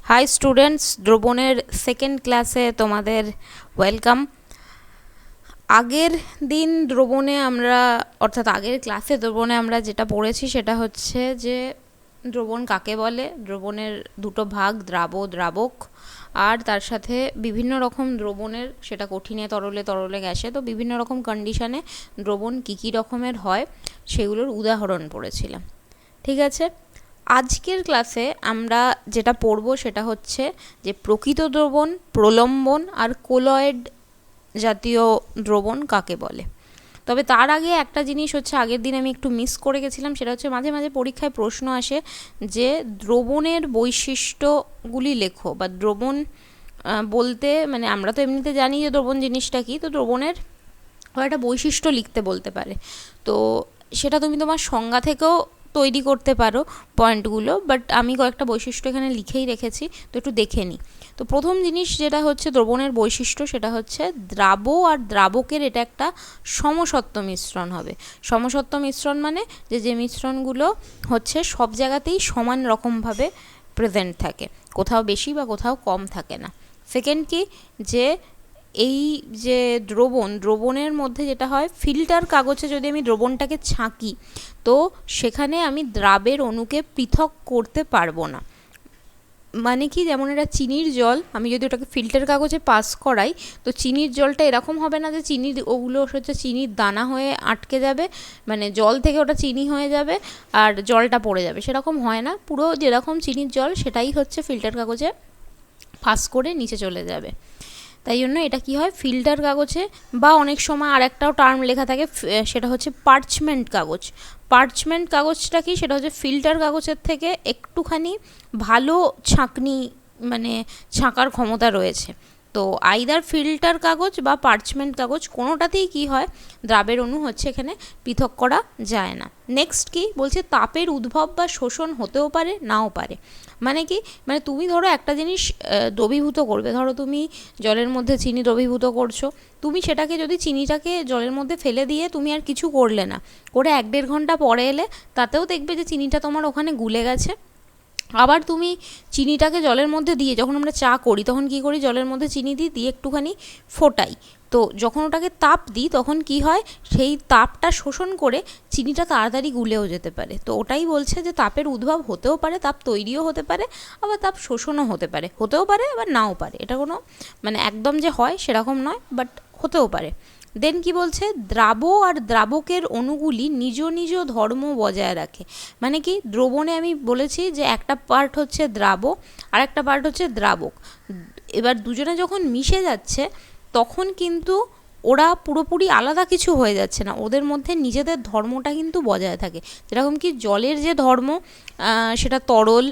High students, দ্রবণের second ক্লাসে তোমাদের ওয়েলকাম। আগের দিন দ্রবণে আমরা আগের ক্লাসে দ্রবণে আমরা যেটা পড়েছি সেটা হচ্ছে যে দ্রবণ কাকে বলে, দ্রবণের দুটো ভাগ, দ্রাবক, আর তার সাথে বিভিন্ন রকম দ্রবণের, সেটা কঠিনে, তরলে, গ্যাসে, তো বিভিন্ন রকম কন্ডিশনে দ্রবণ কী রকমের হয় সেগুলোর উদাহরণ পড়েছিলাম। ঠিক আছে, আজকের ক্লাসে আমরা যেটা পড়ব সেটা হচ্ছে যে প্রকৃত দ্রবণ, প্রলম্বন আর কোলয়েড জাতীয় দ্রবণ কাকে বলে। তবে তার আগে একটা জিনিস হচ্ছে, আগের দিন আমি একটু মিস করে গেছিলাম, সেটা হচ্ছে মাঝে মাঝে পরীক্ষায় প্রশ্ন আসে যে দ্রবণের বৈশিষ্ট্যগুলি লেখো, বা দ্রবণ বলতে মানে আমরা তো এমনিতে জানি যে দ্রবণ জিনিসটা কী, তো দ্রবণের একটা বৈশিষ্ট্য লিখতে বলতে পারে। তো সেটা তুমি তোমার সংজ্ঞা থেকেও তৈরি করতে পারো পয়েন্টগুলো, বাট আমি কয়েকটা বৈশিষ্ট্য এখানে লিখেই রেখেছি, তো একটু দেখে নিই। তো প্রথম জিনিস যেটা হচ্ছে দ্রবণের বৈশিষ্ট্য, সেটা হচ্ছে দ্রাব আর দ্রাবকের এটা একটা সমসত্ব মিশ্রণ হবে। সমসত্ব মিশ্রণ মানে যে মিশ্রণগুলো হচ্ছে সব জায়গাতেই সমান রকমভাবে প্রেজেন্ট থাকে, কোথাও বেশি বা কোথাও কম থাকে না। সেকেন্ড কি, যে এই যে দ্রবণের মধ্যে যেটা হয়, ফিল্টার কাগজে যদি আমি দ্রবণটাকে ছাঁকি, তো সেখানে আমি দ্রাবের অণুকে পৃথক করতে পারবো না। মানে কি, যেমন এটা চিনির জল, আমি যদি ওটাকে ফিল্টার কাগজে পাস করাই, তো চিনির জলটা এরকম হবে না যে ওগুলো হচ্ছে চিনির দানা হয়ে আটকে যাবে, মানে জল থেকে ওটা চিনি হয়ে যাবে আর জলটা পড়ে যাবে, সেরকম হয় না। পুরো যেরকম চিনির জল সেটাই হচ্ছে ফিল্টার কাগজে পাস করে নিচে চলে যাবে। তাই জন্য এটা কি হয়, ফিল্টার কাগজে, বা অনেক সময় আর একটাও টার্ম লেখা থাকে, সেটা হচ্ছে পার্চমেন্ট কাগজ। পার্চমেন্ট কাগজটা কি, সেটা হচ্ছে ফিল্টার কাগজের থেকে একটুখানি ভালো ছাঁকনি, মানে ছাঁকার ক্ষমতা রয়েছে। তো আইদার ফিল্টার কাগজ বা পার্চমেন্ট কাগজ, কোনোটাতেই কি হয়, দ্রাবের অণু হচ্ছে এখানে পৃথক করা যায় না। নেক্সট কি বলছে, তাপের উদ্ভব বা শোষণ হতেও পারে, নাও পারে। মানে কি, মানে তুমি ধরো একটা জিনিস দ্রবীভূত করবে, ধরো তুমি জলের মধ্যে চিনি দ্রবীভূত করছো, তুমি সেটাকে যদি চিনিটাকে জলের মধ্যে ফেলে দিয়ে তুমি আর কিছু করলে না, করে 1-1.5 ঘন্টা পরে এলে, তাতেও দেখবে যে চিনিটা তোমার ওখানে গুলে গেছে। আবার তুমি চিনিটাকে জলের মধ্যে দিয়ে, যখন আমরা চা করি তখন কি করি, জলের মধ্যে চিনি দিয়ে একটুখানি ফোটাই, তো যখন ওটাকে তাপ দিই তখন কি হয়, সেই তাপটা শোষণ করে চিনিটা তাড়াতাড়ি গুলেও যেতে পারে। তো ওটাই বলছে যে তাপের উদ্ভব হতেও পারে, তাপ তৈরিও হতে পারে, আবার তাপ শোষণও হতেও পারে আবার নাও পারে। এটা কোনো মানে একদম যে হয় সেরকম নয়, বাট হতেও পারে। দেন কি বলছে, দ্রাব আর দ্রাবকের অণুগুলি নিজ নিজ ধর্ম বজায় রাখে। মানে কি, দ্রবণে আমি বলেছি যে একটা পার্ট হচ্ছে দ্রাব আর একটা পার্ট হচ্ছে দ্রাবক। এবার দুজনে যখন মিশে যাচ্ছে তখন কিন্তু ওরা পুরোপুরি আলাদা কিছু হয়ে যাচ্ছে না, ওদের মধ্যে নিজেদের ধর্মটা কিন্তু বজায় থাকে। যেরকম কি জলের যে ধর্ম, সেটা তরল,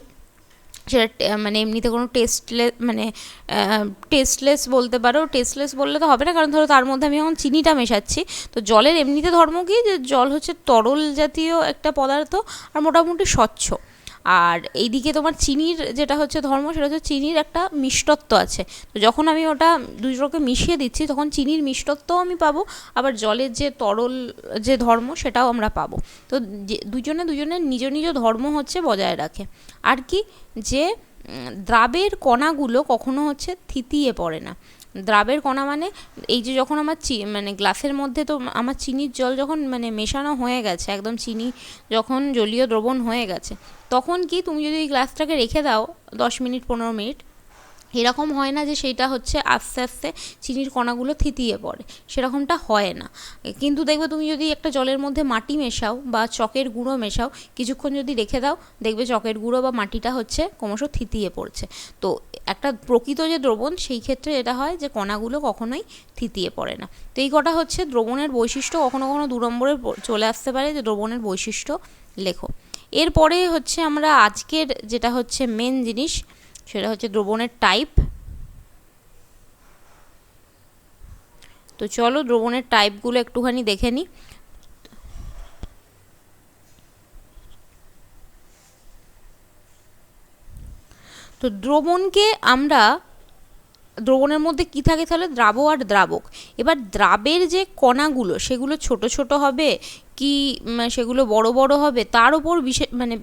সেটা মানে এমনিতে কোনো টেস্টলেস বলতে পারো। টেস্টলেস বললে তো হবে না, কারণ ধরো তার মধ্যে আমি যখন চিনিটা মেশাচ্ছি, তো জলের এমনিতে ধর্ম কি, যে জল হচ্ছে তরল জাতীয় একটা পদার্থ আর মোটামুটি স্বচ্ছ। আর এইদিকে তোমার চিনির যেটা হচ্ছে ধর্ম, সেটা হচ্ছে চিনির একটা মিষ্টত্ব আছে। তো যখন আমি ওটা দুটোকে মিশিয়ে দিচ্ছি, তখন চিনির মিষ্টত্বও আমি পাবো, আবার জলের যে তরল যে ধর্ম সেটাও আমরা পাবো। তো দুজনের নিজ নিজ ধর্ম হচ্ছে বজায় রাখে। আর কি, যে দ্রাবের কণাগুলো কখনো হচ্ছে থিতিয়ে পড়ে না। দ্রাবের কণা মানে এই যে যখন আমার মানে গ্লাসের মধ্যে, তো আমার চিনির জল যখন মানে মেশানো হয়ে গেছে, একদম চিনি যখন জলীয় দ্রবণ হয়ে গেছে, তখন কি তুমি যদি এই গ্লাসটাকে রেখে দাও 10 মিনিট 15 মিনিট, এরকম হয় না যে সেইটা হচ্ছে আস্তে আস্তে চিনির কণাগুলো থিতিয়ে পড়ে, সেরকমটা হয় না। কিন্তু দেখবে তুমি যদি একটা জলের মধ্যে মাটি মেশাও বা চকের গুঁড়ো মেশাও, কিছুক্ষণ যদি রেখে দাও, দেখবে চকের গুঁড়ো বা মাটিটা হচ্ছে ক্রমশ থিতিয়ে পড়ছে। তো একটা প্রকৃত যে দ্রবণ, সেই ক্ষেত্রে এটা হয় যে কণাগুলো কখনোই থিতিয়ে পড়ে না। তো এই কটা হচ্ছে দ্রবণের বৈশিষ্ট্য। কখনো কখনো 2 নম্বরে চলে আসতে পারে যে দ্রবণের বৈশিষ্ট্য লেখো। এরপরে হচ্ছে আমরা আজকের যেটা হচ্ছে মেন জিনিস, সেটা হচ্ছে দ্রবণের টাইপ। তো চলো দ্রবণের টাইপগুলো একটুখানি দেখে নিই। তো দ্রবণের মধ্যে কি থাকে তাহলে, দ্রাব আর দ্রাবক। এবার দ্রাবের যে কণাগুলো, সেগুলো ছোট ছোট হবে কি সেগুলো বড় বড় হবে, তার উপর বিশেষ মানে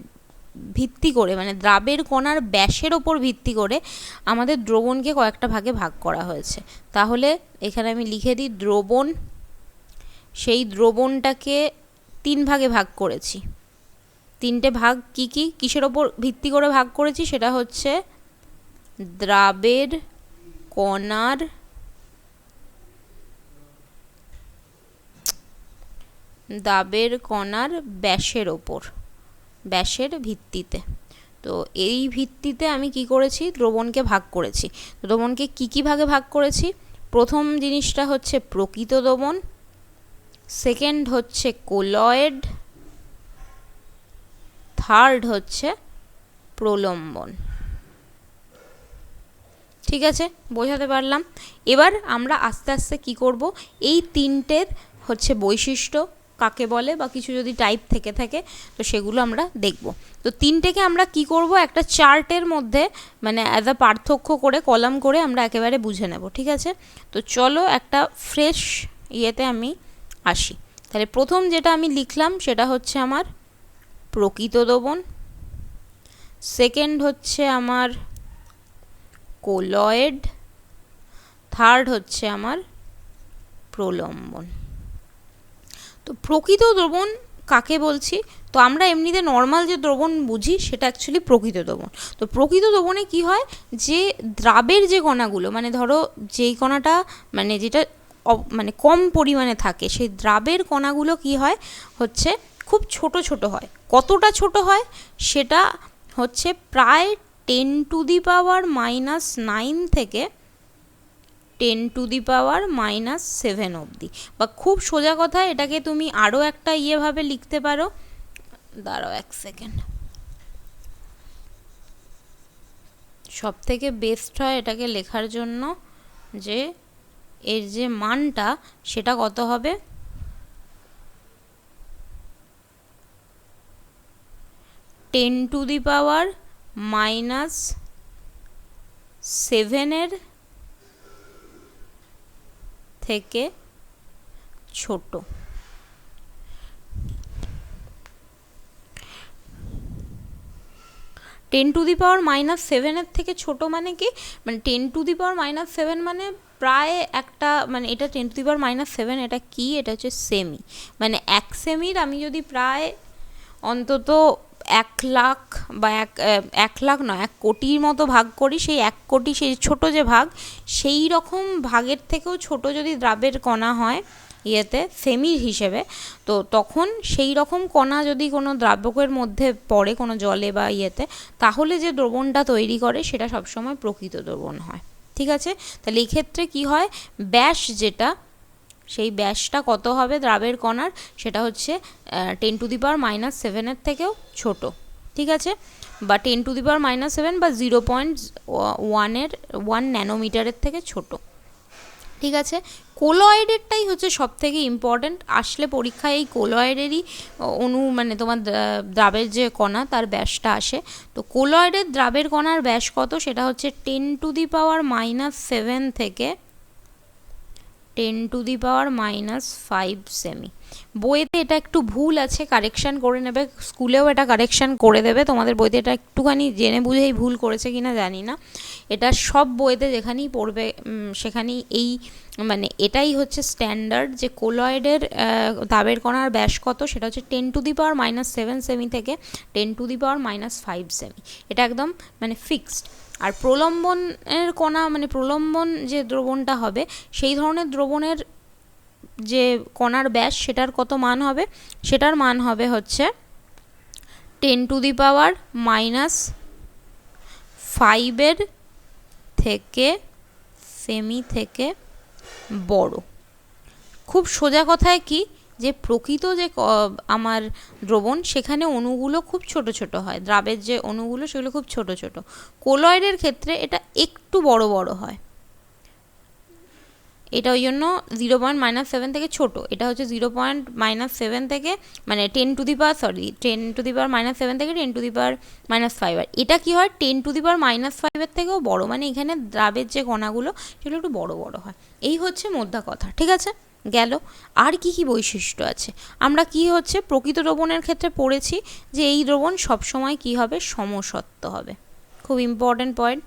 ভিত্তি করে, মানে দ্রাবের কণার ব্যাসের ওপর ভিত্তি করে আমাদের দ্রবণকে কয়েকটা ভাগে ভাগ করা হয়েছে। তাহলে এখানে আমি লিখে দিই দ্রবণ, সেই দ্রবণটাকে 3 ভাগে ভাগ করেছি। 3টে ভাগ কি কি, কিসের ওপর ভিত্তি করে ভাগ করেছি, সেটা হচ্ছে দ্রাবের কণার ব্যাসের ওপর, ব্যাসের ভিত্তিতে। তো এই ভিত্তিতে আমি কি করেছি, দ্রবণকে ভাগ করেছি। দ্রবণকে কি ভাগে ভাগ করেছি? প্রথম জিনিসটা হচ্ছে প্রকৃত দ্রবণ, সেকেন্ড হচ্ছে কোলয়েড, থার্ড হচ্ছে প্রলম্বন। ঠিক আছে, বোঝাতে পারলাম? এবার আমরা আস্তে আস্তে কি করব, এই 3টের হচ্ছে বৈশিষ্ট্য কাকে বলে বা কিছু যদি টাইপ থেকে থাকে তো সেগুলো আমরা দেখব। তো 3টেকে আমরা কি করব, একটা চার্টের মধ্যে মানে অ্যাজ আ পার্থক্য করে কলাম করে আমরা একেবারে বুঝে নেব। ঠিক আছে, তো চলো একটা ফ্রেশ ইয়েতে আমি আসি। তাহলে প্রথম যেটা আমি লিখলাম সেটা হচ্ছে আমার প্রকৃত দ্রবণ, সেকেন্ড হচ্ছে আমার কোলয়েড, থার্ড হচ্ছে আমার প্রলম্বন। তো প্রকৃত দ্রবণ কাকে বলছি, তো আমরা এমনিতে নর্মাল যে দ্রবণ বুঝি সেটা অ্যাকচুয়ালি প্রকৃত দ্রবণ। তো প্রকৃত দ্রবণে কি হয়, যে দ্রাবের যে কণাগুলো, মানে ধরো যেই কণাটা মানে যেটা মানে কম পরিমাণে থাকে, সেই দ্রাবের কণাগুলো কি হয় হচ্ছে খুব ছোট ছোট হয়। কতটা ছোট হয় সেটা হচ্ছে প্রায় 10⁻⁻9 থেকে 10⁻⁻7 অবধি। বা খুব সোজা কথা, এটাকে তুমি আরও একটা ইয়েভাবে লিখতে পারো, দাঁড়াও 1 সেকেন্ড, সব থেকে বেস্ট হয় এটাকে লেখার জন্য যে এর যে মানটা সেটা কত হবে, 10⁻⁷ থেকে ছোট। 10⁻⁷ থেকে ছোট মানে কি, মানে 10⁻⁷ মানে প্রায় একটা, মানে এটা 10⁻⁷, এটা কি, এটা হচ্ছে সেমি। মানে 1 সেমির আমি যদি প্রায় অন্তত 1 লাখ বা 1 লাখ নয় 1 কোটির মতো ভাগ করি, সেই 1 কোটি, সেই ছোট যে ভাগ, সেই রকম ভাগের থেকেও ছোট যদি দ্রাবের কণা হয় ইয়েতে সেমি হিসেবে, তো তখন সেই রকম কণা যদি কোনো দ্রাবকের মধ্যে পড়ে, কোনো জলে বা ইয়েতে, তাহলে যে দ্রবণটা তৈরি করে সেটা সবসময় প্রকৃত দ্রবণ হয়। ঠিক আছে, তাহলে এই ক্ষেত্রে কী হয়, ব্যাস যেটা, সেই ব্যাসটা কত হবে দ্রাবের কণার, সেটা হচ্ছে 10⁻⁻7 থেকেও ছোট। ঠিক আছে, বা 10⁻⁻7 বা 0.1 ন্যানোমিটারের থেকে ছোট। ঠিক আছে, কোলয়েডেরটাই হচ্ছে সব থেকে ইম্পর্ট্যান্ট। আসলে পরীক্ষায় এই কোলয়েডেরই মানে তোমার দ্রাবের যে কণা তার ব্যাসটা আসে। তো কোলয়েডের দ্রাবের কণার ব্যাস কত, সেটা হচ্ছে 10⁻⁻7 থেকে 10⁻⁵ সেমি। বইতে এটা একটু ভুল আছে, কারেকশান করে নেবে, স্কুলেও এটা কারেকশান করে দেবে। তোমাদের বইতে এটা একটুখানি জেনে বুঝেই ভুল করেছে কিনা জানি না, এটা সব বইতে যেখানেই পড়বে সেখানেই এই মানে এটাই হচ্ছে স্ট্যান্ডার্ড, যে কোলয়েডের দ্রাবের কণার ব্যাস কত, সেটা হচ্ছে 10⁻⁷ সেমি থেকে 10⁻⁵ সেমি। এটা একদম মানে ফিক্সড। আর প্রলম্বনের কণা, মানে প্রলম্বন যে দ্রবণটা হবে, সেই ধরনের দ্রবণের যে কণার ব্যাস সেটার কত মান হবে, সেটার মান হবে হচ্ছে 10⁻⁵ থেকে সেমি থেকে বড়। খুব সোজা কথায় কি, যে প্রকৃত যে আমার দ্রবণ, সেখানে অণুগুলো খুব ছোট ছোট হয়, দ্রাবের যে অণুগুলো সেগুলো খুব ছোট ছোট। কোলয়েডের ক্ষেত্রে এটা একটু বড় বড় হয়, এটা ওই জন্য 0.-7 থেকে ছোট। এটা হচ্ছে 0.-7 থেকে মানে 10⁻⁷ থেকে 10⁻⁵। আর এটা কি হয়, 10⁻⁵ থেকেও বড়, মানে এখানে দ্রাবের যে কণাগুলো সেগুলো একটু বড় বড় হয়। এই হচ্ছে মোদ্দা কথা। ঠিক আছে। গেল। আর কি কি বৈশিষ্ট্য আছে, আমরা কি হচ্ছে প্রকৃত দ্রবণের ক্ষেত্রে পড়েছি যে এই দ্রবণ সবসময় কি হবে, সমসত্ব হবে, খুব ইম্পর্ট্যান্ট পয়েন্ট।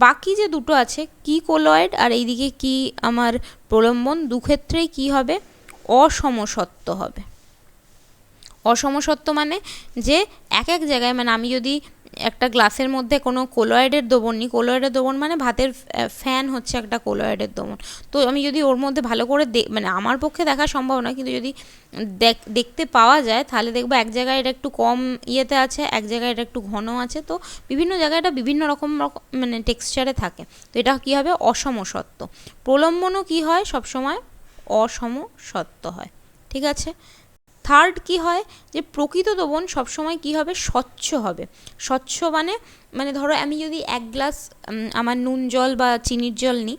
বাকি যে দুটো আছে কি কোলয়েড আর এইদিকে কি আমার প্রলম্বন, দুক্ষেত্রেই কি হবে, অসমসত্ব হবে। অসমসত্ব মানে যে এক এক জায়গায়, মানে আমি যদি একটা গ্লাসের মধ্যে কোনো কোলয়েডের দ্রবণ নিই, কোলয়েডের দ্রবণ মানে ভাতের ফ্যান হচ্ছে একটা কোলয়েডের দ্রবণ, তো আমি যদি ওর মধ্যে ভালো করে মানে আমার পক্ষে দেখা সম্ভব নয়, কিন্তু যদি দেখতে পাওয়া যায় তাহলে দেখবো এক জায়গায় এটা একটু কম ইয়েতে আছে, এক জায়গায় এটা একটু ঘন আছে, তো বিভিন্ন জায়গায় এটা বিভিন্ন রকম মানে টেক্সচারে থাকে, তো এটা কী হবে, অসমসত্ব। প্রলম্বনও কী হয়, সবসময় অসমসত্ব হয়, ঠিক আছে। থার্ড কি হয়, যে প্রকৃত দ্রবণ সবসময় কি হবে, স্বচ্ছ হবে। স্বচ্ছ মানে মানে ধরো আমি যদি এক গ্লাস আমার নুন জল বা চিনির জল নিই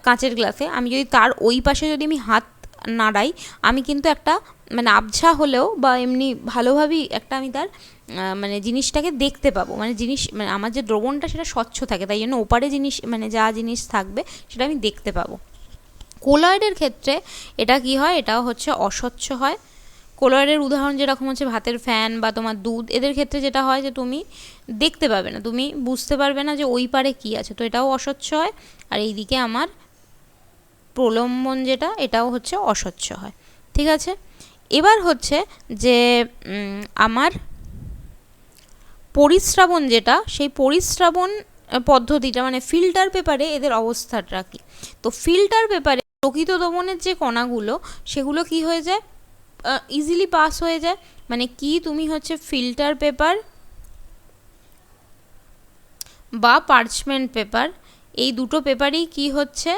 কাঁচের গ্লাসে, আমি যদি তার ওই পাশে যদি আমি হাত নাড়াই, আমি কিন্তু একটা মানে আবছা হলেও বা এমনি ভালোভাবেই একটা আমি তার মানে জিনিসটাকে দেখতে পাবো, মানে জিনিস মানে আমার যে দ্রবণটা সেটা স্বচ্ছ থাকে, তাই জন্য ওপারে জিনিস মানে যা জিনিস থাকবে সেটা আমি দেখতে পাবো। কোলয়েডের ক্ষেত্রে এটা কি হয়, এটাও হচ্ছে অস্বচ্ছ হয়। কোলয়েডের উদাহরণ যেরকম হচ্ছে ভাতের ফ্যান বা তোমার দুধ, এদের ক্ষেত্রে যেটা হয় যে তুমি দেখতে পাবে না, তুমি বুঝতে পারবে না যে ওই পারে কী আছে, তো এটাও অস্বচ্ছ হয়। আর এইদিকে আমার প্রলম্বন যেটা, এটাও হচ্ছে অস্বচ্ছ হয়, ঠিক আছে। এবার হচ্ছে যে আমার পরিস্রাবণ যেটা, সেই পরিস্রাবণ পদ্ধতিটা মানে ফিল্টার পেপারে এদের অবস্থাটা কী, তো ফিল্টার পেপারে প্রকৃত দ্রবণের যে কণাগুলো সেগুলো কি হয়ে যায়, ইজিলি পাস হয়ে যায়। মানে কি, তুমি হচ্ছে ফিল্টার পেপার বা পার্চমেন্ট পেপার, এই দুটো পেপারই কি হচ্ছে,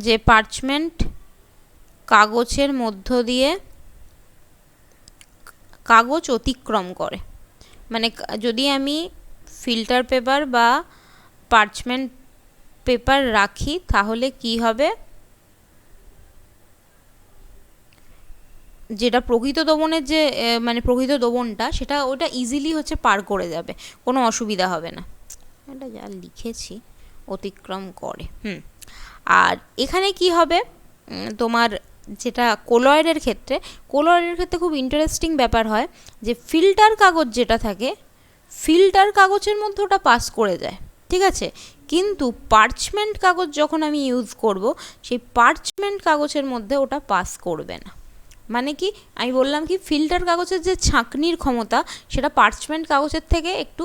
যে পার্চমেন্ট কাগজের মধ্য দিয়ে কাগজ অতিক্রম করে। মানে যদি আমি ফিল্টার পেপার বা পার্চমেন্ট পেপার রাখি তাহলে কি হবে, যেটা প্রকৃত দ্রবণের যে মানে প্রকৃত দ্রবণটা সেটা ওটা ইজিলি হচ্ছে পার করে যাবে, কোনো অসুবিধা হবে না। এটা যা লিখেছি অতিক্রম করে। আর এখানে কি হবে, তোমার যেটা কোলয়েডের ক্ষেত্রে, কোলয়েডের ক্ষেত্রে খুব ইন্টারেস্টিং ব্যাপার হয় যে ফিল্টার কাগজ যেটা থাকে, ফিল্টার কাগজের মধ্যে ওটা পাস করে যায়, ঠিক আছে, কিন্তু পার্চমেন্ট কাগজ যখন আমি ইউজ করব, সেই পার্চমেন্ট কাগজের মধ্যে ওটা পাস করবে না। মানে কি, আমি বললাম কি ফিল্টার কাগজের যে ছাঁকনির ক্ষমতা সেটা পার্চমেন্ট কাগজের থেকে একটু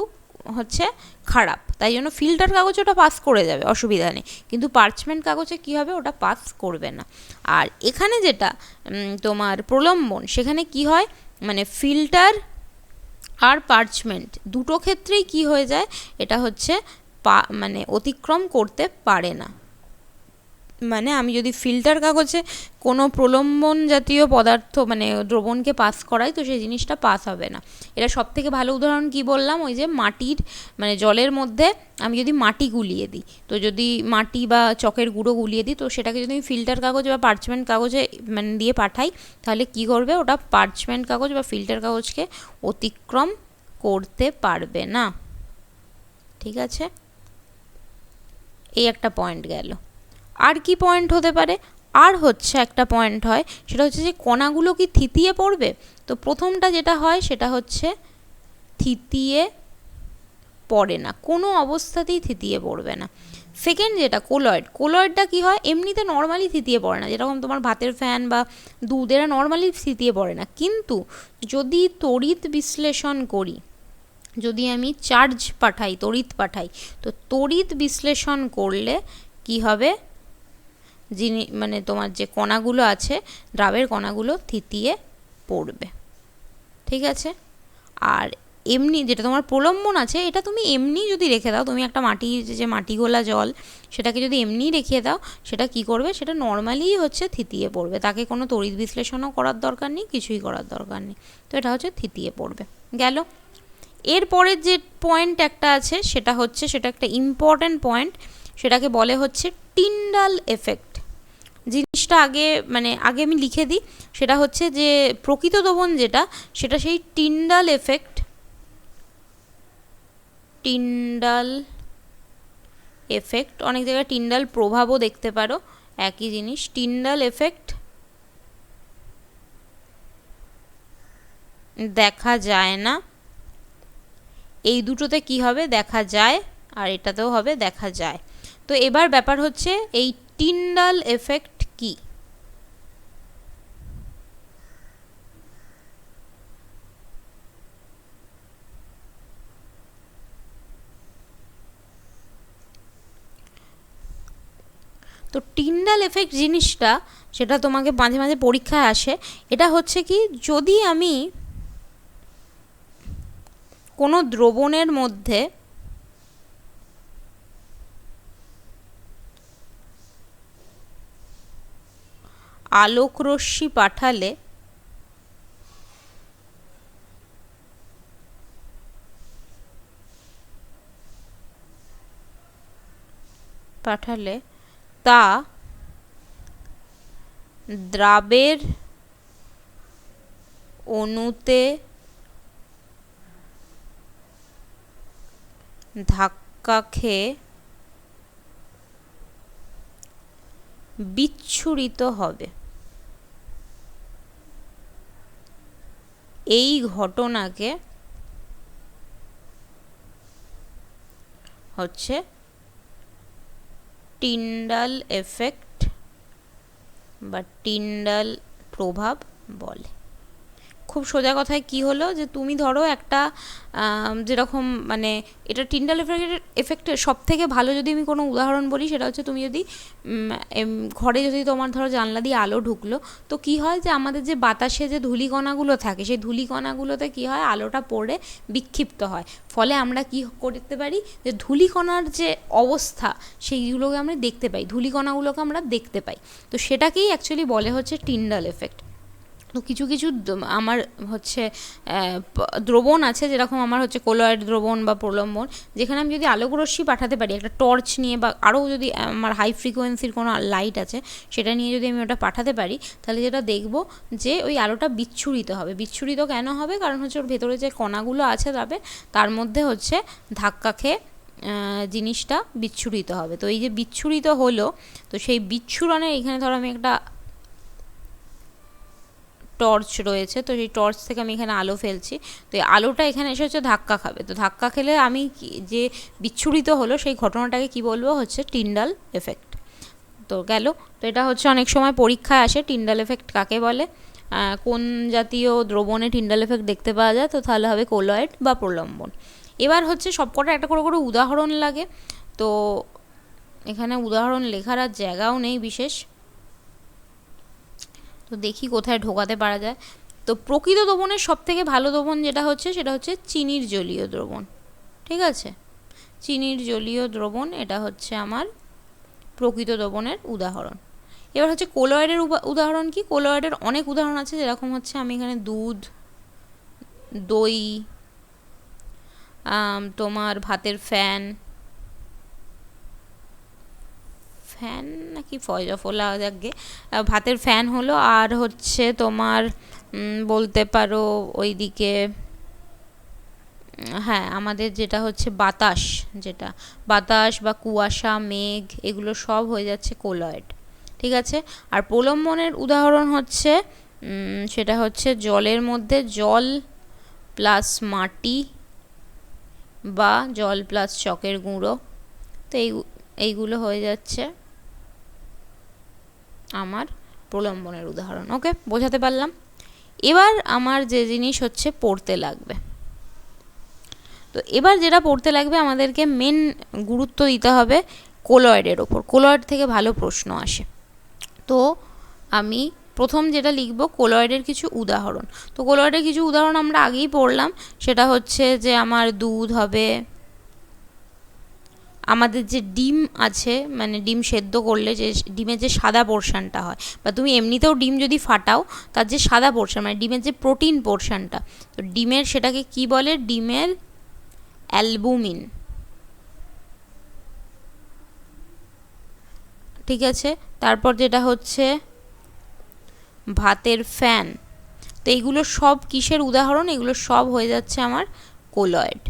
হচ্ছে খারাপ, তাই জন্য ফিল্টার কাগজ ওটা পাস করে যাবে, অসুবিধা নেই, কিন্তু পার্চমেন্ট কাগজে কি হবে, ওটা পাস করবে না। আর এখানে যেটা তোমার প্রলম্বন, সেখানে কি হয়, মানে ফিল্টার আর পার্চমেন্ট দুটো ক্ষেত্রেই কি হয়ে যায়, এটা হচ্ছে মানে অতিক্রম করতে পারে না। মানে আমি যদি ফিল্টার কাগজে কোনো প্রলম্বন জাতীয় পদার্থ মানে দ্রবণকে পাস করাই, তো সেই জিনিসটা পাস হবে না। এটা সবথেকে ভালো উদাহরণ কি বললাম, ওই যে মাটির মানে জলের মধ্যে আমি যদি মাটি গুলিয়ে দিই, তো যদি মাটি বা চকের গুঁড়ো গুলিয়ে দিই, তো সেটাকে যদি আমি ফিল্টার কাগজ বা পার্চমেন্ট কাগজে মানে দিয়ে পাঠাই, তাহলে কি করবে, ওটা পার্চমেন্ট কাগজ বা ফিল্টার কাগজকে অতিক্রম করতে পারবে না, ঠিক আছে। এই একটা পয়েন্ট গেল। আর কি পয়েন্ট হতে পারে, আর হচ্ছে একটা পয়েন্ট হয়, সেটা হচ্ছে যে কণাগুলো কি থিতিয়ে পড়বে, তো প্রথমটা যেটা হয় সেটা হচ্ছে থিতিয়ে পড়ে না, কোনো অবস্থাতেই থিতিয়ে পড়বে না। সেকেন্ড যেটা কোলয়েড, কোলয়েডটা কী হয়, এমনিতে নর্মালি থিতিয়ে পড়ে না, যেরকম তোমার ভাতের ফ্যান বা দুধ, এরা নর্মালি থিতিয়ে পড়ে না, কিন্তু যদি তড়িৎ বিশ্লেষণ করি, যদি আমি চার্জ পাঠাই, তড়িৎ পাঠাই, তো তড়িৎ বিশ্লেষণ করলে কি হবে, মানে তোমার যে কণাগুলো আছে, দ্রাবের কণাগুলো থিতিয়ে পড়বে, ঠিক আছে। আর এমনি যেটা তোমার প্রলম্বন আছে, এটা তুমি এমনি যদি রেখে দাও, তুমি একটা মাটির যে মাটি গোলা জল, সেটাকে যদি এমনি রেখে দাও, সেটা কি করবে, সেটা নর্মালি হচ্ছে থিতিয়ে পড়বে, তাকে কোনো তড়িৎ বিশ্লেষণও করার দরকার নেই, কিছুই করার দরকার নেই, তো এটা হচ্ছে থিতিয়ে পড়বে, গেল। এরপরের যে পয়েন্ট একটা আছে, সেটা হচ্ছে, সেটা একটা ইম্পর্ট্যান্ট পয়েন্ট, সেটাকে বলে হচ্ছে টিন্ডাল এফেক্ট। জিনিসটা আগে মানে আগে আমি লিখে দিই, সেটা হচ্ছে যে প্রকৃত দ্রবণ যেটা, সেটা সেই টিন্ডাল এফেক্ট, টিন্ডাল এফেক্ট, অনেক জায়গায় টিন্ডাল প্রভাবও দেখতে পারো, একই জিনিস। টিন্ডাল এফেক্ট দেখা যায় না, এই দুটোতে কি হবে, দেখা যায়, আর এটাতেও হবে দেখা যায়। তো এবার ব্যাপার হচ্ছে এই টিন্ডাল এফেক্ট কি। তো টিন্ডাল এফেক্ট জিনিসটা, সেটা তোমাকে মাঝে মাঝে পরীক্ষায় আসে। এটা হচ্ছে কি, যদি আমি কোনো দ্রবণের মধ্যে আলোকরশ্মি পাঠালে তা দ্রাবের অণুতে ধাক্কা খেয়ে বিচ্ছুরিত হবে। এই ঘটনাকে হচ্ছে টিন্ডাল এফেক্ট বা টিন্ডাল প্রভাব বলে। খুব সোজা কথায় কি হলো, যে তুমি ধরো একটা যেরকম মানে এটা টিন্ডাল এফেক্টের সব থেকে ভালো যদি আমি কোনো উদাহরণ বলি, সেটা হচ্ছে তুমি যদি ঘরে যদি তোমার ধরো জানলা দিয়ে আলো ঢুকলো, তো কি হয় যে আমাদের যে বাতাসে যে ধূলিকণাগুলো থাকে, সেই ধূলিকণাগুলোতে কি হয়, আলোটা পড়ে বিক্ষিপ্ত হয়। ফলে আমরা কি করতে পারি, যে ধূলিকণার যে অবস্থা সেইগুলোকে আমরা দেখতে পাই, ধূলিকণাগুলোকে আমরা দেখতে পাই। তো সেটাকেই অ্যাকচুয়ালি বলে হচ্ছে টিন্ডাল এফেক্ট। তো কিছু কিছু আমার হচ্ছে দ্রবণ আছে, যেরকম আমার হচ্ছে কোলয়েড দ্রবণ বা প্রলম্বন, যেখানে আমি যদি আলোকরশ্মি পাঠাতে পারি একটা টর্চ নিয়ে, বা আরও যদি আমার হাই ফ্রিকোয়েন্সির কোনো লাইট আছে সেটা নিয়ে যদি আমি ওটা পাঠাতে পারি, তাহলে যেটা দেখব যে ওই আলোটা বিচ্ছুরিত হবে। বিচ্ছুরিত কেন হবে, কারণ হচ্ছে ওর ভেতরে যে কণাগুলো আছে তবে তার মধ্যে হচ্ছে ধাক্কা খেয়ে জিনিসটা বিচ্ছুরিত হবে। তো এই যে বিচ্ছুরিত হলো, তো সেই বিচ্ছুরণের এখানে ধরো আমি একটা টর্চ রয়েছে, তো সেই টর্চ থেকে আমি এখানে আলো ফেলছি, তো এই আলোটা এখানে এসে হচ্ছে ধাক্কা খাবে। তো ধাক্কা খেলে আমি যে বিচ্ছুরিত হলো সেই ঘটনাটাকে কি বলবো, হচ্ছে টিন্ডাল এফেক্ট। তো গেল। তো এটা হচ্ছে অনেক সময় পরীক্ষায় আসে, টিন্ডাল এফেক্ট কাকে বলে, কোন জাতীয় দ্রবণে টিন্ডাল এফেক্ট দেখতে পাওয়া যায়, তো তাহলে হবে কোলয়েড বা প্রলম্বন। এবার হচ্ছে সবকটা একটা করে করে উদাহরণ লাগে, তো এখানে উদাহরণ লেখার আর জায়গাও নেই বিশেষ, তো দেখি কোথায় ঢোকাতে পারা যায়। তো প্রকৃত দ্রবণের সব থেকে ভালো দ্রবণ যেটা হচ্ছে, সেটা হচ্ছে চিনির জলীয় দ্রবণ। ঠিক আছে, চিনির জলীয় দ্রবণ, এটা হচ্ছে আমার প্রকৃত দ্রবণের উদাহরণ। এবার হচ্ছে কোলয়েডের উদাহরণ কি, কোলয়েডের অনেক উদাহরণ আছে, যেরকম হচ্ছে আমি এখানে দুধ, দই, তোমার ভাতের ফ্যান নাকি ফয়জাফলা যাকে, ভাতের ফ্যান হলো, আর হচ্ছে তোমার বলতে পারো ওইদিকে, হ্যাঁ আমাদের যেটা হচ্ছে বাতাস বা কুয়াশা, মেঘ, এগুলো সব হয়ে যাচ্ছে কোলয়েড। ঠিক আছে, আর প্রলম্বনের উদাহরণ হচ্ছে সেটা হচ্ছে জলের মধ্যে জল প্লাস মাটি বা জল প্লাস চকের গুঁড়ো, তো এইগুলো হয়ে যাচ্ছে আমার প্রলম্বনের উদাহরণ। ওকে, বোঝাতে পারলাম। এবার আমার যে জিনিস হচ্ছে পড়তে লাগবে, তো এবার যেটা পড়তে লাগবে আমাদেরকে মেন গুরুত্ব দিতে হবে কোলয়েডের ওপর। কোলয়েড থেকে ভালো প্রশ্ন আসে। তো আমি প্রথম যেটা লিখব কোলয়েডের কিছু উদাহরণ। তো কোলয়েডের কিছু উদাহরণ আমরা আগেই পড়লাম, সেটা হচ্ছে যে আমার দুধ হবে, আমাদের যে ডিম আছে, মানে ডিম সেদ্ধ করলে যে ডিমের যে সাদা পোর্শনটা হয়, বা তুমি এমনিতেও ডিম যদি ফাটাও তার যে সাদা পোর্শন, মানে ডিমের যে প্রোটিন পোর্শনটা, তো ডিমের সেটাকে কি বলে, ডিমের অ্যালবুমিন। ঠিক আছে, তারপর যেটা হচ্ছে ভাতের ফ্যান। তো এইগুলো সব কিসের উদাহরণ, এগুলো সব হয়ে যাচ্ছে আমার কোলয়েড।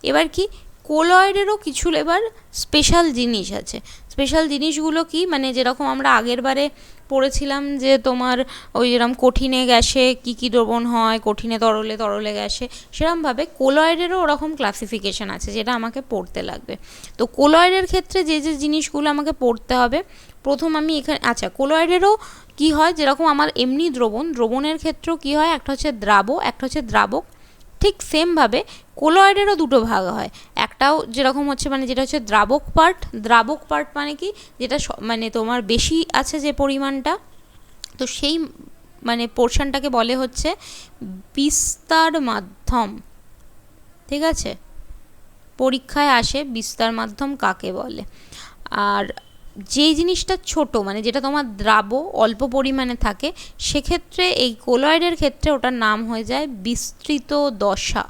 এবার কি কোলয়েডেরও কিছু এবার স্পেশাল জিনিস আছে। স্পেশাল জিনিসগুলো কি, মানে যেরকম আমরা আগের বারে পড়েছিলাম যে তোমার ওই যেরকম কঠিনে গ্যাসে কী কী দ্রবণ হয়, কঠিনে তরলে, তরলে গ্যাসে, সেরকমভাবে কোলয়েডেরও ওরকম ক্লাসিফিকেশান আছে যেটা আমাকে পড়তে লাগবে। তো কোলয়েডের ক্ষেত্রে যে যে জিনিসগুলো আমাকে পড়তে হবে, প্রথম আমি এখানে, আচ্ছা কোলয়েডেরও কী হয়, যেরকম আমার এমনি দ্রবণের ক্ষেত্রেও কী হয়, একটা হচ্ছে একটা হচ্ছে দ্রাবক, ঠিক সেমভাবে কোলয়েডেরও দুটো ভাগ হয়। একটাও যেরকম হচ্ছে মানে যেটা হচ্ছে দ্রাবক পার্ট মানে কি, যেটা মানে তোমার বেশি আছে যে পরিমাণটা, তো সেই মানে পোর্শনটাকে বলে হচ্ছে বিস্তার মাধ্যম। ঠিক আছে, পরীক্ষায় আসে বিস্তার মাধ্যম কাকে বলে। আর যেই জিনিসটা ছোট, মানে যেটা তোমার অল্প পরিমাণে থাকে, সেক্ষেত্রে এই কোলয়েডের ক্ষেত্রে ওটার নাম হয়ে যায় বিস্তৃত দশা।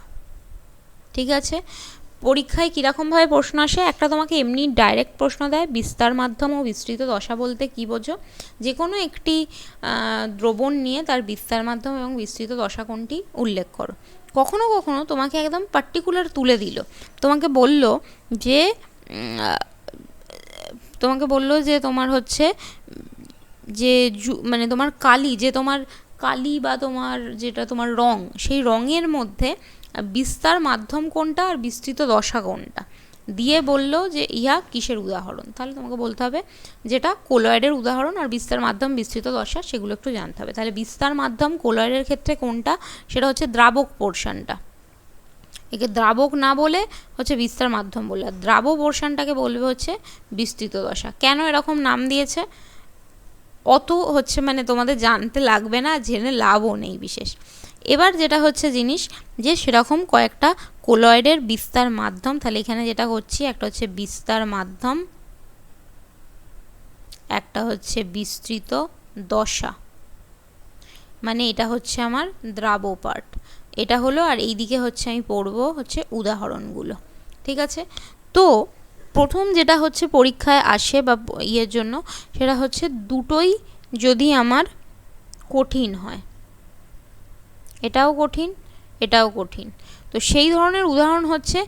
ঠিক আছে, পরীক্ষায় কীরকমভাবে প্রশ্ন আসে, একটা তোমাকে এমনি ডাইরেক্ট প্রশ্ন দেয়, বিস্তার মাধ্যম ও বিস্তৃত দশা বলতে কী বোঝো, যে কোনো একটি দ্রবণ নিয়ে তার বিস্তার মাধ্যম এবং বিস্তৃত দশা কোনটি উল্লেখ করো। কখনো কখনো তোমাকে একদম পার্টিকুলার তুলে দিল, তোমাকে বলল যে তোমার হচ্ছে যে মানে তোমার কালি বা তোমার যেটা তোমার রং, সেই রঙের মধ্যে বিস্তার মাধ্যম কোনটা আর বিস্তৃত দশা কোনটা দিয়ে বললো যে ইহা কিসের উদাহরণ, তাহলে তোমাকে বলতে হবে যেটা কোলয়েডের উদাহরণ, আর বিস্তার মাধ্যম বিস্তৃত দশা সেগুলো একটু জানতে হবে। তাহলে বিস্তার মাধ্যম কোলয়েডের ক্ষেত্রে কোনটা, সেটা হচ্ছে দ্রাবক পোর্শনটা, একে দ্রাবক না বলে হচ্ছে বিস্তার মাধ্যম বলে, আর দ্রাবক পোর্শনটাকে বলবে হচ্ছে বিস্তৃত দশা। কেন এরকম নাম দিয়েছে অত হচ্ছে মানে তোমাদের জানতে লাগবে না, জেনে লাভও নেই বিশেষ। এবার যেটা হচ্ছে জিনিস, যে সেরকম কয়েকটা কোলয়েডের বিস্তার মাধ্যম, তাহলে এখানে যেটা করছি, একটা হচ্ছে বিস্তার মাধ্যম, একটা হচ্ছে বিস্তৃত দশা, মানে এটা হচ্ছে আমার দ্রাব পার্ট, এটা হলো, আর এই দিকে হচ্ছে আমি পড়ব হচ্ছে উদাহরণগুলো। ঠিক আছে, তো প্রথম যেটা হচ্ছে পরীক্ষায় আসে বা ইয়ের জন্য, সেটা হচ্ছে দুটোই যদি আমার কঠিন হয়, এটাও কঠিন এটাও কঠিন, তো সেই ধরনের উদাহরণ হচ্ছে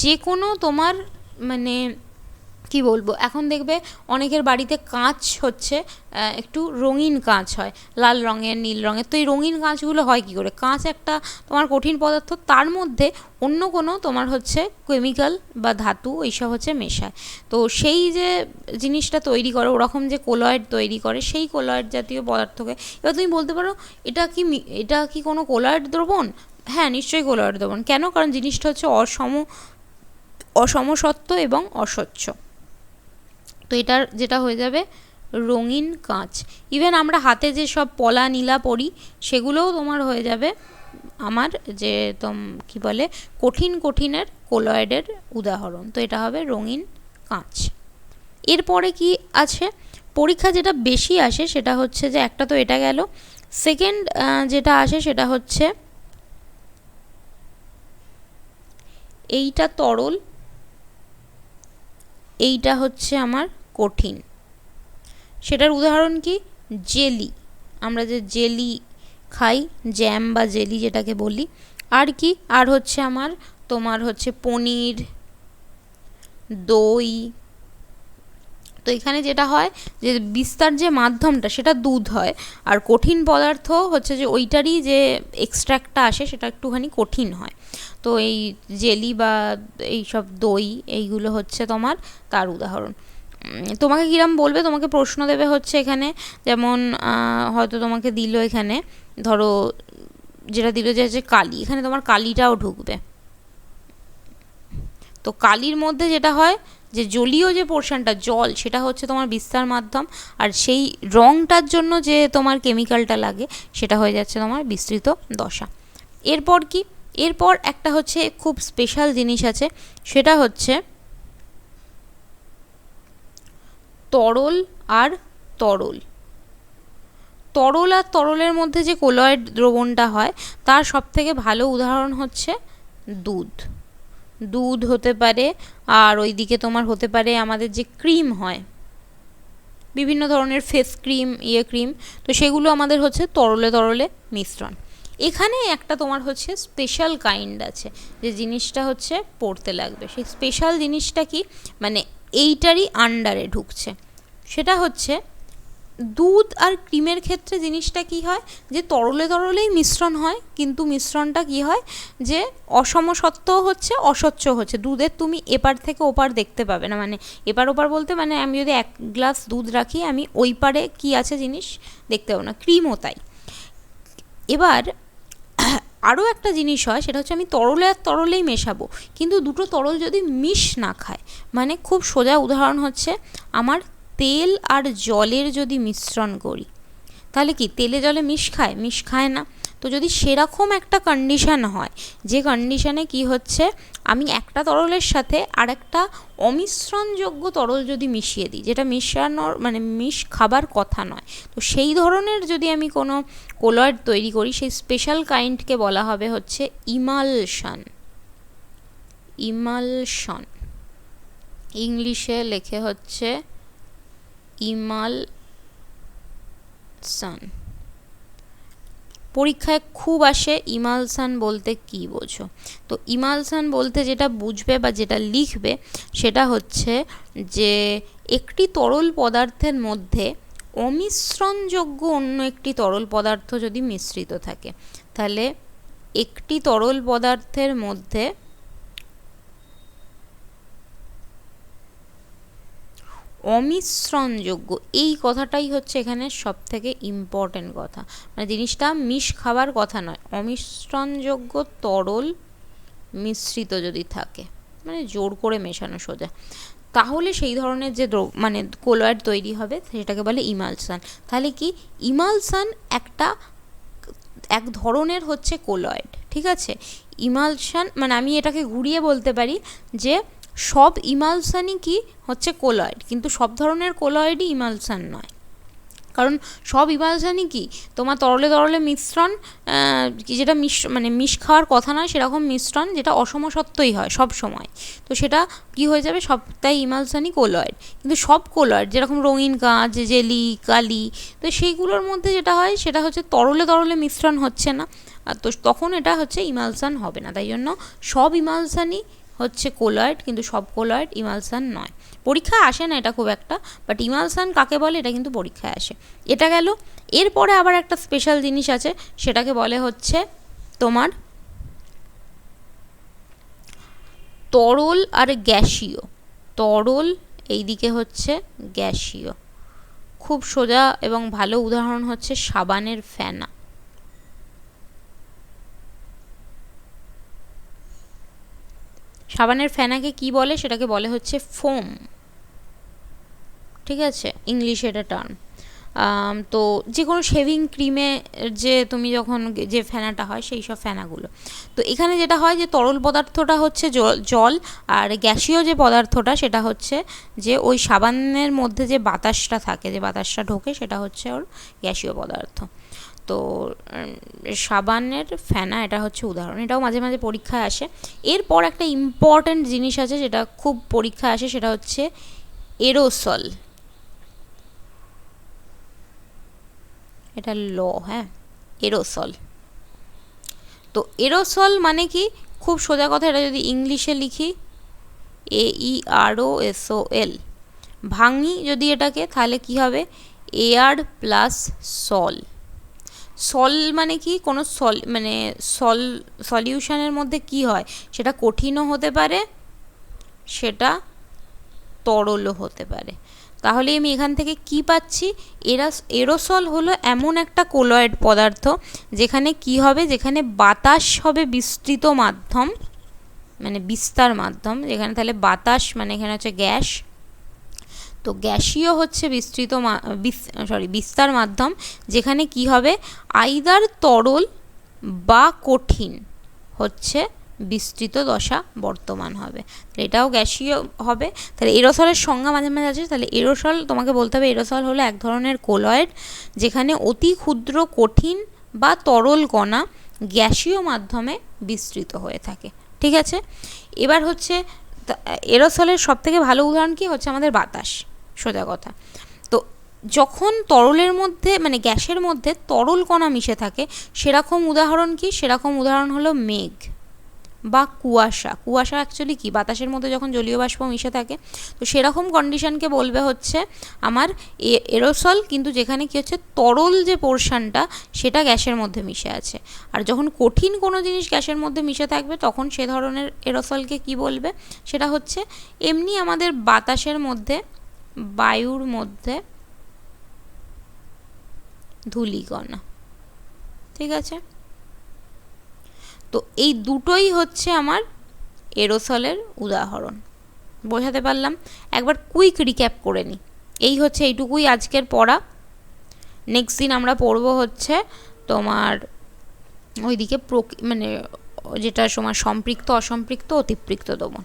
যে কোনো তোমার মানে কি বলবো, এখন দেখবে অনেকের বাড়িতে কাঁচ হচ্ছে একটু রঙিন কাঁচ হয়, লাল রঙের, নীল রঙের, তো এই রঙিন কাঁচগুলো হয় কী করে, কাঁচ একটা তোমার কঠিন পদার্থ, তার মধ্যে অন্য কোনো তোমার হচ্ছে কেমিক্যাল বা ধাতু এইসব হচ্ছে মেশায়, তো সেই যে জিনিসটা তৈরি করে, ওরকম যে কোলয়েড তৈরি করে, সেই কোলয়েড জাতীয় পদার্থকে, এবার তুমি বলতে পারো এটা কি কোনো কোলয়েড দ্রবণ, হ্যাঁ নিশ্চয়ই কোলয়েড দ্রবণ। কেন, কারণ জিনিসটা হচ্ছে অসমসত্ব এবং অস্বচ্ছ, তো এটার যেটা হয়ে যাবে রঙিন কাঁচ। ইভেন আমরা হাতে যে সব পলা নীলা পরি, সেগুলোও তোমার হয়ে যাবে আমার যে কি বলে কঠিনের কোলয়েডের উদাহরণ, তো এটা হবে রঙিন কাঁচ। এরপরে কি আছে, পরীক্ষা যেটা বেশি আসে সেটা হচ্ছে যে, একটা তো এটা গেল, সেকেন্ড যেটা আসে সেটা হচ্ছে এইটা তরল, এইটা হচ্ছে আমার কঠিন, সেটার উদাহরণ কি, জেলি, আমরা যে জেলি খাই, জ্যাম বা জেলি যেটাকে বলি, আর কি, আর হচ্ছে আমার তোমার হচ্ছে পনির, দই। তো এখানে যেটা হয় যে বিস্তার যে মাধ্যমটা সেটা দুধ হয়, আর কঠিন পদার্থ হচ্ছে যে ওইটারই যে এক্সট্র্যাক্টটা আসে সেটা একটুখানি কঠিন হয়, তো এই জেলি বা এইসব দই এইগুলো হচ্ছে তোমার তার উদাহরণ। তোমাকে কিরম বলবে, তোমাকে প্রশ্ন দেবে হচ্ছে এখানে, যেমন হয়তো তোমাকে দিল এখানে, ধরো যেটা দিল যে কালি, এখানে তোমার কালিটাও ঢুকবে, তো কালির মধ্যে যেটা হয় যে জলীয় যে পোর্শনটা জল, সেটা হচ্ছে তোমার বিস্তার মাধ্যম, আর সেই রঙটার জন্য যে তোমার কেমিক্যালটা লাগে সেটা হয়ে যাচ্ছে তোমার বিস্তৃত দশা। এরপর কি, এরপর একটা হচ্ছে খুব স্পেশাল জিনিস আছে, সেটা হচ্ছে তরল আর তরল। তরল আর তরলের মধ্যে যে কোলয়েড দ্রবণটা হয়, তার সবথেকে ভালো উদাহরণ হচ্ছে দুধ হতে পারে, আর ওইদিকে তোমার হতে পারে আমাদের যে ক্রিম হয়, বিভিন্ন ধরনের ফেস ক্রিম, ক্রিম, তো সেগুলো আমাদের হচ্ছে তরলে তরলে মিশ্রণ। এখানে একটা তোমার হচ্ছে স্পেশাল কাইন্ড আছে যে জিনিসটা হচ্ছে পড়তে লাগবে। সেই স্পেশাল জিনিসটা কি, মানে এইটারই আন্ডারে ঢুকছে, সেটা হচ্ছে দুধ আর ক্রিমের ক্ষেত্রে জিনিসটা কি হয়, যে তরলে তরলেই মিশ্রণ হয়, কিন্তু মিশ্রণটা কি হয় যে অসমসত্ত্ব হচ্ছে, অস্বচ্ছ হচ্ছে। দুধের তুমি এপার থেকে ওপার দেখতে পাবে না, মানে এপার ওপার বলতে মানে আমি যদি 1 গ্লাস দুধ রাখি, আমি ওই পারে কি আছে জিনিস দেখতে পাবো না, ক্রিমও তাই। এবার আরও একটা জিনিস হয়, সেটা হচ্ছে আমি তরলে আর তরলেই মেশাবো, কিন্তু দুটো তরল যদি মিশ না খায়, মানে খুব সোজা উদাহরণ হচ্ছে আমার তেল আর জলের যদি মিশ্রণ করি, তাহলে কি তেলে জলে মিশ খায়? মিশ খায় না। তো যদি সেরকম একটা কন্ডিশন হয়, যে কন্ডিশনে কি হচ্ছে, আমি একটা তরলের সাথে আরেকটা অমিশ্রণযোগ্য তরল যদি মিশিয়ে দিই, যেটা মিশানোর মানে মিশ খাবার কথা নয়, তো সেই ধরনের যদি আমি কোনো কোলয়েড তৈরি করি, সেই স্পেশাল কাইন্ডকে বলা হবে হচ্ছে ইমালশন। ইমালশন ইংলিশে লেখে হচ্ছে ইমালশন। পরীক্ষায় খুব আসে ইমালশন বলতে কি বোঝো? তো ইমালশন বলতে যেটা বুঝবে বা যেটা লিখবে সেটা হচ্ছে যে একটি তরল পদার্থের মধ্যে অমিশ্রণযোগ্য অন্য একটি তরল পদার্থ যদি মিশ্রিত থাকে, তাহলে একটি তরল পদার্থের মধ্যে অমিশ্রণযোগ্য, এই কথাটাই হচ্ছে এখানে সব থেকে ইম্পর্টেন্ট কথা, মানে জিনিসটা মিশ খাবার কথা নয়, অমিশ্রণযোগ্য তরল মিশ্রিত যদি থাকে, মানে জোর করে মেশানো সোজা, তাহলে সেই ধরনের যে মানে কোলয়েড তৈরি হবে সেটাকে বলে ইমালশন। তাহলে কি ইমালশন এক ধরনের হচ্ছে কোলয়েড, ঠিক আছে? ইমালশন মানে আমি এটাকে ঘুরিয়ে বলতে পারি যে সব ইমালশনই কি হচ্ছে কোলয়েড, কিন্তু সব ধরনের কোলয়েডই ইমালশন নয়, কারণ সব ইমালশনই কি তোমার তরলে তরলে মিশ্রণ, যেটা মানে মিশ খাওয়ার কথা নয় সেরকম মিশ্রণ, যেটা অসমসত্ত্বই হয় সব সময়, তো সেটা কি হয়ে যাবে, সবটাই ইমালশনই কোলয়েড। কিন্তু সব কোলয়েড যেরকম রঙিন কাঁচ, জেলি, কালি, তো সেইগুলোর মধ্যে যেটা হয় সেটা হচ্ছে তরলে তরলে মিশ্রণ হচ্ছে না, তো তখন এটা হচ্ছে ইমালশন হবে না। তাই জন্য সব ইমালশনই হচ্ছে কোলয়েড, কিন্তু সব কোলয়েড ইমালশন নয়। পরীক্ষায় আসে না এটা খুব একটা, বাট ইমালশন কাকে বলে এটা কিন্তু পরীক্ষায় আসে। এটা গেল। এরপরে আবার একটা স্পেশাল জিনিস আছে, সেটাকে বলে হচ্ছে তোমার তরল আর গ্যাসীয়। তরল এইদিকে হচ্ছে গ্যাসীয়। খুব সোজা এবং ভালো উদাহরণ হচ্ছে সাবানের ফেনা। সাবানের ফেনাকে কি বলে, সেটাকে বলে হচ্ছে ফোম, ঠিক আছে? ইংলিশে এটা টার্ম। তো যে কোনো শেভিং ক্রিমে যে তুমি যখন যে ফেনাটা হয় সেই সব ফেনাগুলো, তো এখানে যেটা হয় যে তরল পদার্থটা হচ্ছে জল, আর গ্যাসীয় যে পদার্থটা সেটা হচ্ছে যে ওই সাবানের মধ্যে যে বাতাসটা থাকে, যে বাতাসটা ঢোকে সেটা হচ্ছে ওর গ্যাসীয় পদার্থ। তো সাবানের ফেনা এটা হচ্ছে উদাহরণ, এটাও মাঝে মাঝে পরীক্ষায় আসে। এরপর একটা ইম্পর্ট্যান্ট জিনিস আছে যেটা খুব পরীক্ষায় আসে, সেটা হচ্ছে এরোসল। এটা ল, হ্যাঁ, এরোসল। তো এরোসল মানে কি, খুব সোজা কথা, এটা যদি ইংলিশে লিখি AEROSOL, ভাঙি যদি এটাকে, তাহলে কি হবে এয়ার প্লাস সল। সল মানে কি, কোনো মানে সলিউশনের মধ্যে কি হয়, সেটা কঠিনও হতে পারে, সেটা তরলও হতে পারে। তাহলে আমি এখান থেকে কি পাচ্ছি, এরোসল হলো এমন একটা কোলয়েড পদার্থ যেখানে কি হবে, যেখানে বাতাস হবে বিস্তৃত মাধ্যম, মানে বিস্তার মাধ্যম, যেখানে তাহলে বাতাস মানে এখানে হচ্ছে গ্যাস, তো গ্যাসীয় হচ্ছে বিস্তার মাধ্যম, যেখানে কি হবে আইদার তরল বা কঠিন হচ্ছে বিস্তৃত দশা বর্তমান হবে, এটাও গ্যাসীয় হবে। তাহলে এরোসলের সংজ্ঞা মাঝে মাঝে আছে, তাহলে এরোসল তোমাকে বলতে হবে এরোসল হলো এক ধরনের কোলয়েড যেখানে অতি ক্ষুদ্র কঠিন বা তরল কণা গ্যাসীয় মাধ্যমে বিস্তৃত হয়ে থাকে, ঠিক আছে? এবার হচ্ছে এরোসলের সবথেকে ভালো উদাহরণ কি হচ্ছে আমাদের বাতাস, সোজা কথা। তো যখন তরলের মধ্যে মানে গ্যাসের মধ্যে তরল কণা মিশে থাকে, সেরকম উদাহরণ কি? সেরকম উদাহরণ হলো মেঘ বা কুয়াশা। কুয়াশা অ্যাকচুয়ালি কি? বাতাসের মধ্যে যখন জলীয় বাষ্প মিশে থাকে, তো সেরকম কন্ডিশনকে বলবে হচ্ছে আমার এরোসল, কিন্তু যেখানে কি হচ্ছে তরল যে পোর্শনটা সেটা গ্যাসের মধ্যে মিশে আছে। আর যখন কঠিন কোনো জিনিস গ্যাসের মধ্যে মিশে থাকবে তখন সে ধরনের এরোসলকে কি বলবে? সেটা হচ্ছে এমনি আমাদের বাতাসের মধ্যে, বায়ুর মধ্যে ধূলিকণা। ঠিক আছে, তো এই দুটোই হচ্ছে আমার এরোসলের উদাহরণ। বোঝাতে পারলাম? একবার কুইক রিক্যাপ করে নিই। এই হচ্ছে এইটুকুই আজকের পড়া। নেক্সট দিন আমরা পড়বো হচ্ছে তোমার ওইদিকে মানে যেটা সময় সম্পৃক্ত, অসম্পৃক্ত, অতিপৃক্ত দমন।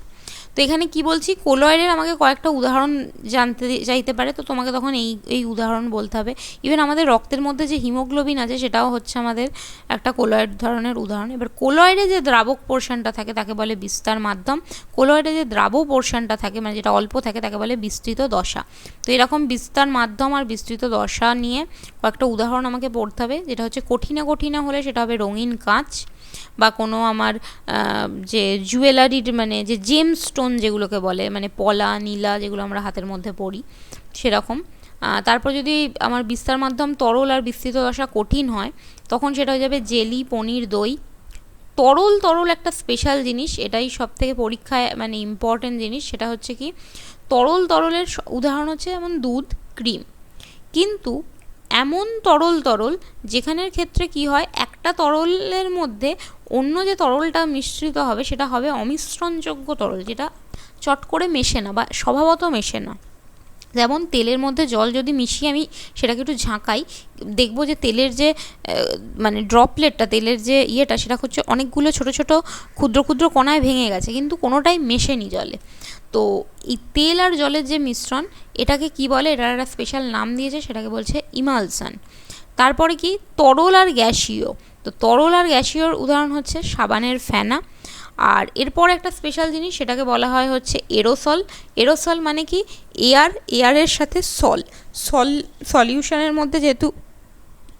তো এখানে কি বলছি, কোলয়েডের আমাকে কয়েকটা উদাহরণ জানতে চাইতে পারে, তো তোমাকে তখন এই উদাহরণ বলতে হবে। ইভেন আমাদের রক্তের মধ্যে যে হিমোগ্লোবিন আছে সেটাও হচ্ছে আমাদের একটা কোলয়েড ধরনের উদাহরণ। এবার কোলয়েডে যে দ্রাবক পোর্শনটা থাকে তাকে বলে বিস্তার মাধ্যম। কোলয়েডে যে দ্রাবক পোর্শনটা থাকে মানে যেটা অল্প থাকে তাকে বলে বিস্তৃত দশা। তো এরকম বিস্তার মাধ্যম আর বিস্তৃত দশা নিয়ে কয়েকটা উদাহরণ আমাকে পড়তে হবে। যেটা হচ্ছে কঠিনে কঠিনে হলে সেটা হবে রঙিন কাঁচ বা কোনো আমার যে জুয়েলারির মানে যে জেম স্টোন যেগুলোকে বলে, মানে পলা, নীলা, যেগুলো আমরা হাতের মধ্যে পরি সেরকম। তারপর যদি আমার বিস্তার মাধ্যম তরল আর বিস্তৃত দশা কঠিন হয় তখন সেটা হয়ে যাবে জেলি, পনির, দই। তরল একটা স্পেশাল জিনিস, এটাই সব থেকে পরীক্ষায় মানে ইম্পর্টেন্ট জিনিস। সেটা হচ্ছে কি, তরলের উদাহরণ হচ্ছে যেমন দুধ, ক্রিম। কিন্তু এমন তরল যেখানের ক্ষেত্রে কি হয়, একটা তরলের মধ্যে অন্য যে তরলটা মিশ্রিত হবে সেটা হবে অমিশ্রণযোগ্য তরল, যেটা চট করে মেশে না বা স্বভাবত মেশে না। যেমন তেলের মধ্যে জল যদি মিশিয়ে আমি সেটাকে একটু ঝাঁকাই, দেখবো যে তেলের যে মানে ড্রপলেটটা, তেলের যে ইয়েটা, সেটা হচ্ছে অনেকগুলো ছোট ছোট ক্ষুদ্র ক্ষুদ্র কণায় ভেঙে গেছে, কিন্তু কোনোটাই মেশেনি জলে। তো এই তেল আর জলের যে মিশ্রণ, এটাকে কি বলে? এটার একটা স্পেশাল নাম দিয়েছে, সেটাকে বলছে ইমালশন। তারপরে কি, তরল আর গ্যাসীয়। তো তরল আর গ্যাসীয়র উদাহরণ হচ্ছে সাবানের ফেনা। আর এরপর একটা স্পেশাল জিনিস, সেটাকে বলা হয় হচ্ছে এরোসল। এরোসল মানে কি, এয়ারের সাথে সলিউশনের মধ্যে যেহেতু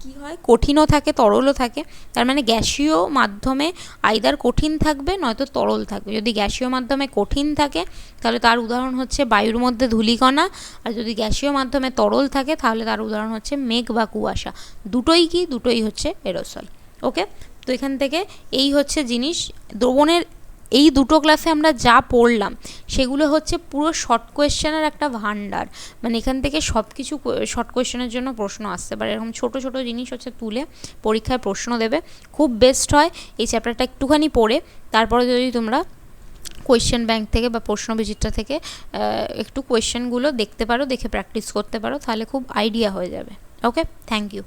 কি হয়, কঠিনও থাকে তরলও থাকে, তার মানে গ্যাসীয় মাধ্যমে আইদার কঠিন থাকবে নয়তো তরল থাকবে। যদি গ্যাসীয় মাধ্যমে কঠিন থাকে তাহলে তার উদাহরণ হচ্ছে বায়ুর মধ্যে ধূলিকণা, আর যদি গ্যাসীয় মাধ্যমে তরল থাকে তাহলে তার উদাহরণ হচ্ছে মেঘ বা কুয়াশা। দুটোই হচ্ছে এরোসল। ওকে, তো এখান থেকে এই হচ্ছে জিনিস। দ্রবণের এই দুটো ক্লাসে আমরা যা পড়লাম সেগুলো হচ্ছে পুরো শর্ট কোয়েশ্চেনের একটা ভান্ডার। মানে এখান থেকে সব কিছু শর্ট কোয়েশ্চেনের জন্য প্রশ্ন আসতে পারে। এরকম ছোট ছোট জিনিস হচ্ছে তুলে পরীক্ষায় প্রশ্ন দেবে। খুব বেস্ট হয় এই চ্যাপ্টারটা একটুখানি পড়ে তারপরে যদি তোমরা কোয়েশ্চেন ব্যাংক থেকে বা প্রশ্ন বিচিত্রা থেকে একটু কোয়েশ্চেনগুলো দেখতে পারো, দেখে প্র্যাকটিস করতে পারো, তাহলে খুব আইডিয়া হয়ে যাবে। ওকে, থ্যাংক ইউ।